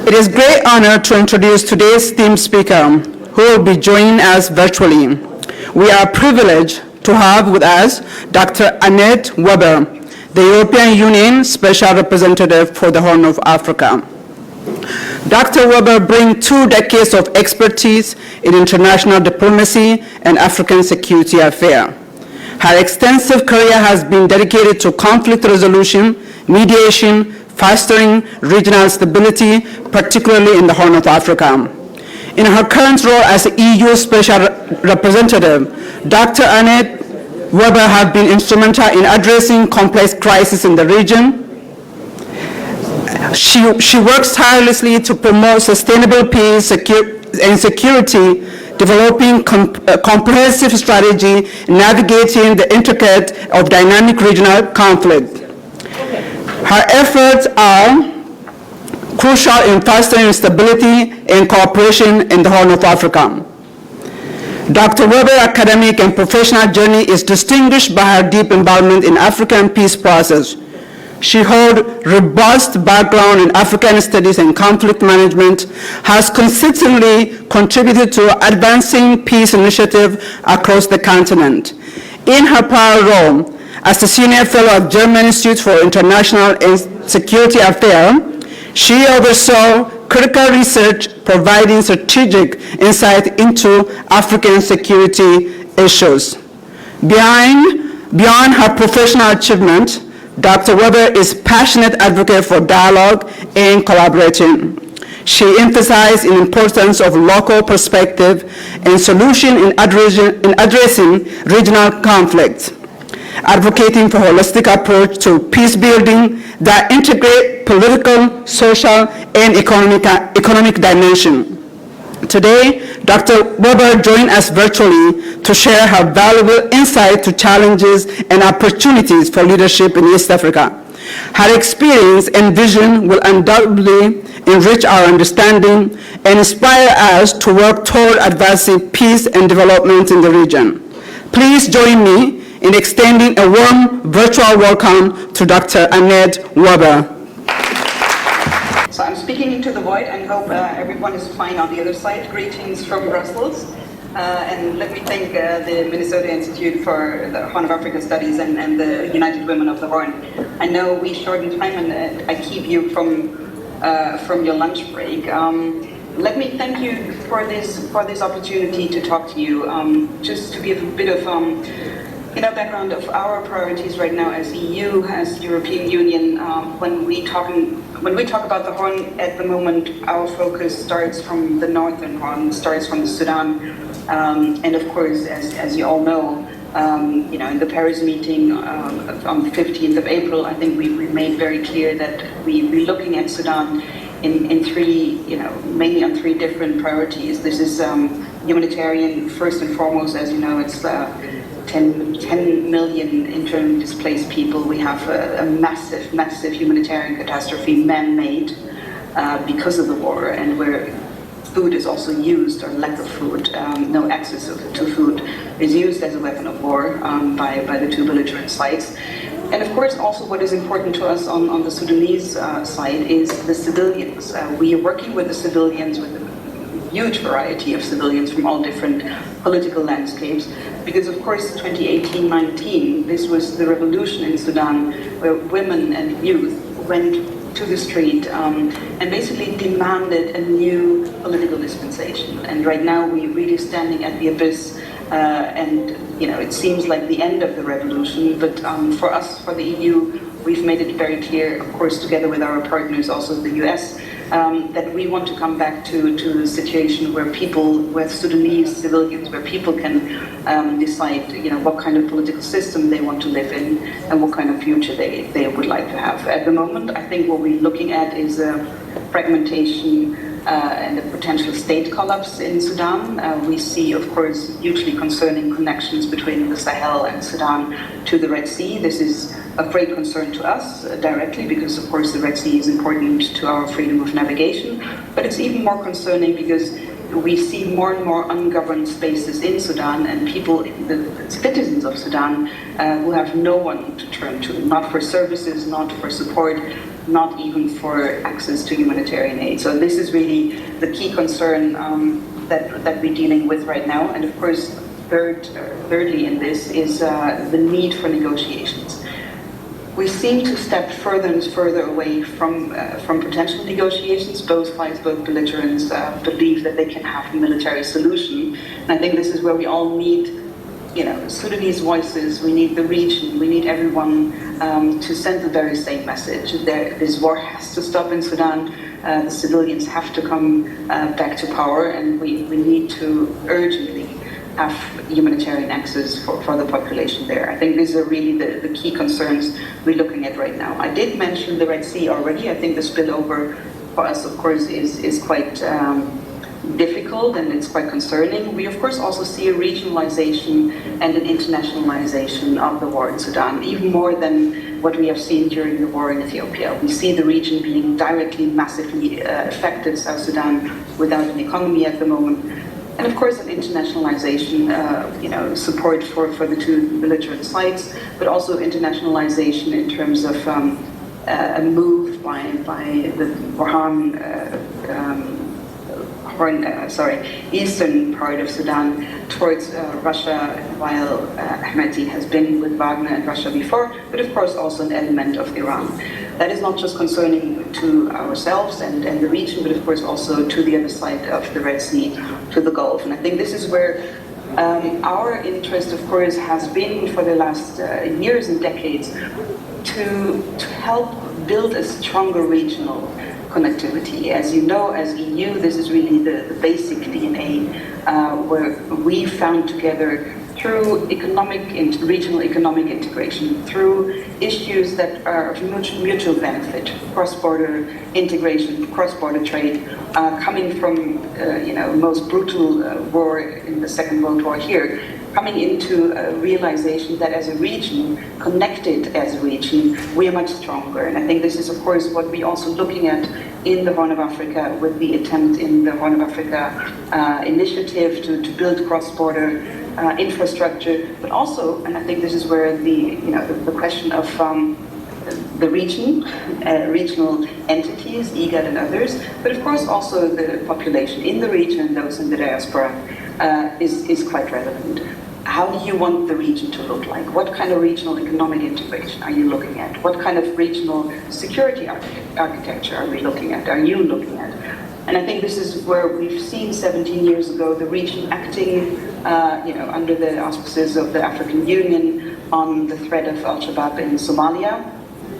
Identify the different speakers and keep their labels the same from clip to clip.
Speaker 1: It is a great honor to introduce today's esteemed speaker, who will be joining us virtually. We are privileged to have with us Dr. Annette Weber, the European Union Special Representative for the Horn of Africa. Dr. Weber brings 2 decades of expertise in international diplomacy and African security affairs. Her extensive career has been dedicated to conflict resolution, mediation, fostering regional stability, particularly in the Horn of Africa. In her current role as EU Special Representative, Dr. Annette Weber has been instrumental in addressing complex crises in the region. She works tirelessly to promote sustainable peace and security, developing a comprehensive strategy, navigating the intricate of dynamic regional conflict. Her efforts are crucial in fostering stability and cooperation in the Horn of Africa. Dr. Weber's academic and professional journey is distinguished by her deep involvement in African peace process. She holds robust background in African studies and conflict management, has consistently contributed to advancing peace initiatives across the continent. In her prior role as the Senior Fellow of German Institute for International and Security Affairs, she oversaw critical research providing strategic insight into African security issues. Beyond her professional achievement, Dr. Weber is a passionate advocate for dialogue and collaboration. She emphasized the importance of local perspective and solution in addressing regional conflicts, advocating for a holistic approach to peace building that integrate political, social, and economic dimension. Today, Dr. Weber joined us virtually to share her valuable insight to challenges and opportunities for leadership in East Africa. Her experience and vision will undoubtedly enrich our understanding and inspire us to work toward advancing peace and development in the region. Please join me in extending a warm virtual welcome to Dr. Annette Weber.
Speaker 2: So I'm speaking into the void and hope everyone is fine on the other side. Greetings from Brussels. And let me thank the Minnesota Institute for the Horn of Africa Studies and the United Women of the Horn. I know we shortened time and I keep you from your lunch break. Let me thank you for this opportunity to talk to you. Just to give a bit of background of our priorities right now as EU, as European Union. When we talk about the Horn at the moment, our focus starts from the Northern Horn, starts from Sudan, and of course, as you all know, in the Paris meeting on the 15th of April, I think we made very clear that we're looking at Sudan in three, mainly on 3 different priorities. This is humanitarian, first and foremost. As you know, it's 10 million internally displaced people. We have a massive humanitarian catastrophe, man-made, because of the war, and where food is also used, or lack of food, no access to food, is used as a weapon of war by the 2 belligerent sides. And of course, also what is important to us on the Sudanese side is the civilians. We are working with the civilians, with a huge variety of civilians from all different political landscapes, because of course 2018-19, this was the revolution in Sudan, where women and youth went to the street and basically demanded a new political dispensation. And right now we're really standing at the abyss, and it seems like the end of the revolution, but for us, for the EU, we've made it very clear, of course together with our partners, also the US, that we want to come back to a situation where Sudanese civilians, where people can decide, what kind of political system they want to live in and what kind of future they would like to have. At the moment, I think what we're looking at is a fragmentation and a potential state collapse in Sudan. We see, of course, hugely concerning connections between the Sahel and Sudan to the Red Sea. This is of great concern to us directly, because of course the Red Sea is important to our freedom of navigation, but it's even more concerning because we see more and more ungoverned spaces in Sudan, and people, the citizens of Sudan, who have no one to turn to, not for services, not for support, not even for access to humanitarian aid. So this is really the key concern that we're dealing with right now. And of course, thirdly in this is the need for negotiations. We seem to step further and further away from potential negotiations. Both sides, both belligerents, believe that they can have a military solution. And I think this is where we all need, Sudanese voices. We need the region. We need everyone to send the very same message. This war has to stop in Sudan. The civilians have to come back to power, and we need to urgently have humanitarian access for the population there. I think these are really the key concerns we're looking at right now. I did mention the Red Sea already. I think the spillover for us, of course, is quite difficult, and it's quite concerning. We, of course, also see a regionalization and an internationalization of the war in Sudan, even more than what we have seen during the war in Ethiopia. We see the region being directly, massively affected, South Sudan without an economy at the moment. And of course, an internationalization, support for the two belligerent sides, but also internationalization in terms of a move by the eastern part of Sudan towards Russia, while Hemeti has been with Wagner and Russia before, but of course also an element of Iran. That is not just concerning to ourselves and the region, but of course also to the other side of the Red Sea, to the Gulf. And I think this is where our interest, of course, has been for the last years and decades to help build a stronger regional connectivity. As you know, as EU, this is really the basic DNA where we found together through regional economic integration, through issues that are of mutual benefit, cross-border integration, cross-border trade, coming from most brutal war in the Second World War here, coming into a realization that as a region, connected as a region, we are much stronger. And I think this is, of course, what we're also looking at in the Horn of Africa with the attempt in the Horn of Africa initiative to build cross-border infrastructure, but also, and I think this is where the question of the region, regional entities, IGAD and others, but of course also the population in the region, those in the diaspora, is quite relevant. How do you want the region to look like? What kind of regional economic integration are you looking at? What kind of regional security architecture are we looking at? Are you looking at? And I think this is where we've seen 17 years ago the region acting under the auspices of the African Union on the threat of Al-Shabaab in Somalia.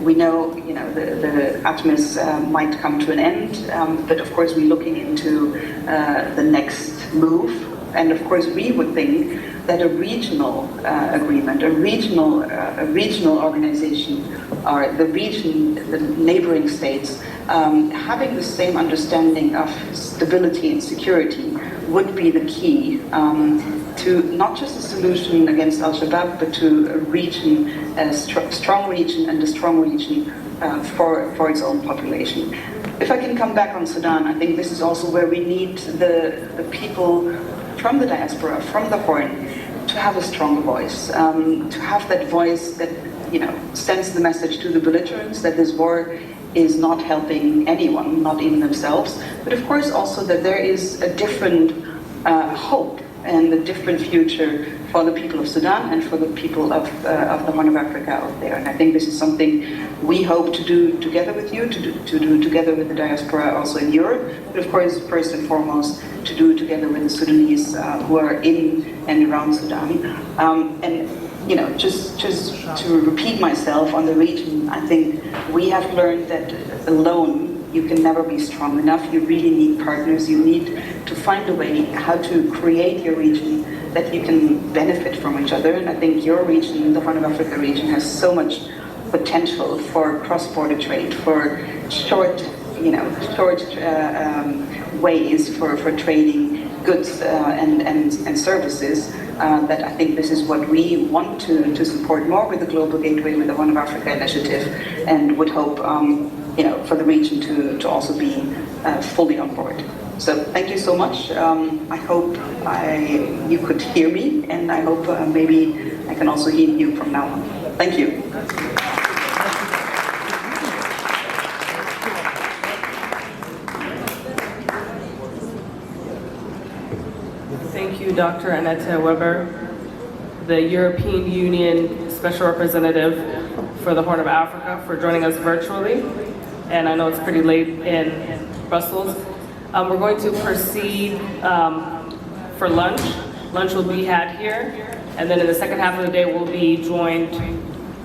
Speaker 2: We know, the ATMIS might come to an end, but of course we're looking into the next move. And of course we would think that a regional agreement, a regional organization, or the region, the neighboring states, having the same understanding of stability and security would be the key to not just a solution against Al-Shabaab, but to a region, a strong region, and a strong region for its own population. If I can come back on Sudan, I think this is also where we need the people from the diaspora, from the Horn, to have a strong voice, to have that voice that sends the message to the belligerents that this war is not helping anyone, not even themselves, but of course also that there is a different hope and a different future for the people of Sudan and for the people of the Horn of Africa out there. And I think this is something we hope to do together with you, to do together with the diaspora also in Europe, but of course, first and foremost, to do together with the Sudanese who are in and around Sudan. And just to repeat myself on the region, I think we have learned that alone you can never be strong enough. You really need partners. You need to find a way how to create your region that you can benefit from each other. And I think your region, the Horn of Africa region, has so much potential for cross-border trade, for short ways for trading goods and services. That I think this is what we want to support more with the Global Gateway, with the Horn of Africa initiative, and would hope for the region to also be fully on board. So thank you so much. I hope you could hear me, and I hope maybe I can also hear you from now on. Thank you.
Speaker 3: Thank you, Dr. Annette Weber, the European Union Special Representative for the Horn of Africa, for joining us virtually. And I know it's pretty late in Brussels. We're going to proceed for lunch. Lunch will be had here. And then in the second half of the day, we'll be joined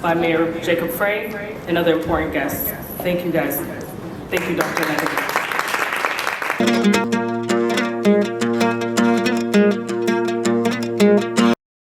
Speaker 3: by Mayor Jacob Frey and other important guests. Thank you, guys. Thank you, Dr. Annette.